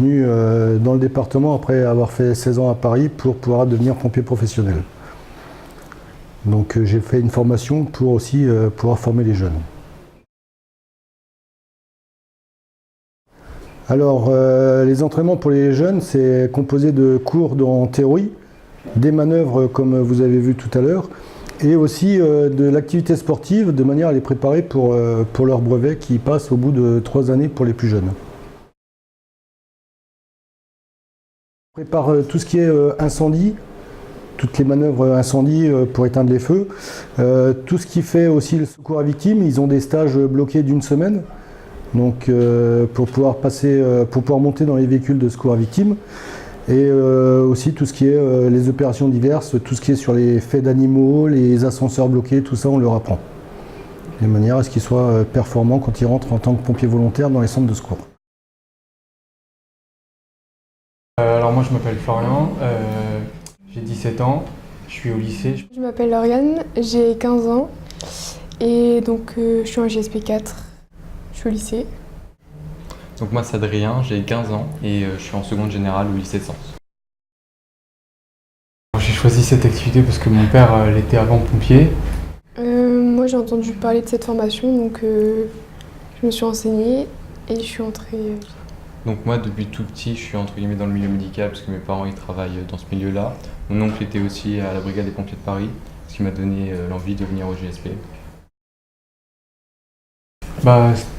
venu dans le département après avoir fait 16 ans à Paris pour pouvoir devenir pompier professionnel. Donc j'ai fait une formation pour aussi pouvoir former les jeunes. Alors les entraînements pour les jeunes, c'est composé de cours en théorie, des manœuvres comme vous avez vu tout à l'heure, et aussi de l'activité sportive de manière à les préparer pour leur brevet qui passe au bout de 3 années pour les plus jeunes. On prépare tout ce qui est incendie, toutes les manœuvres incendie pour éteindre les feux, tout ce qui fait aussi le secours à victimes. Ils ont des stages bloqués d'1 semaine, donc pour pouvoir monter dans les véhicules de secours à victimes. Et aussi tout ce qui est les opérations diverses, tout ce qui est sur les faits d'animaux, les ascenseurs bloqués, tout ça on leur apprend. De manière à ce qu'ils soient performants quand ils rentrent en tant que pompiers volontaires dans les centres de secours. Alors moi je m'appelle Florian, j'ai 17 ans, je suis au lycée. Je m'appelle Lauriane, j'ai 15 ans et donc je suis en GSP 4, je suis au lycée. Donc moi c'est Adrien, j'ai 15 ans et je suis en seconde générale au lycée de Sens. J'ai choisi cette activité parce que mon père l'était avant pompier. Moi j'ai entendu parler de cette formation donc je me suis renseignée et je suis entrée. Donc moi depuis tout petit je suis entre guillemets dans le milieu médical parce que mes parents ils travaillent dans ce milieu-là. Mon oncle était aussi à la brigade des pompiers de Paris, ce qui m'a donné l'envie de venir au GSP.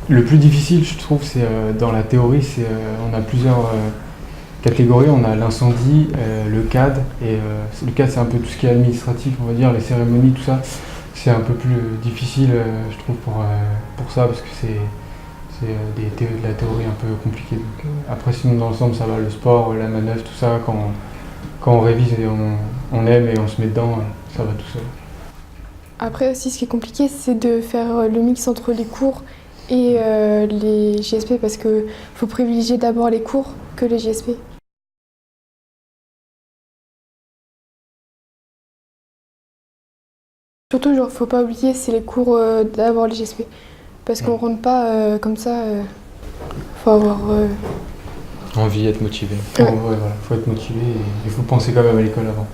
Le plus difficile, je trouve, c'est dans la théorie, on a plusieurs catégories. On a l'incendie, le CAD, et le CAD, c'est un peu tout ce qui est administratif, on va dire, les cérémonies, tout ça. C'est un peu plus difficile, je trouve, pour ça, parce que c'est de la théorie un peu compliquée. Donc, après, sinon, dans l'ensemble, ça va, le sport, la manœuvre, tout ça, quand on révise et on aime et on se met dedans, ça va tout seul. Après aussi, ce qui est compliqué, c'est de faire le mix entre les cours et les GSP parce qu'il faut privilégier d'abord les cours que les GSP. Surtout, il ne faut pas oublier, c'est les cours d'abord les GSP. Parce qu'on ne rentre pas comme ça, faut avoir... Envie, être motivé. Ouais, voilà, faut être motivé et il faut penser quand même à l'école avant.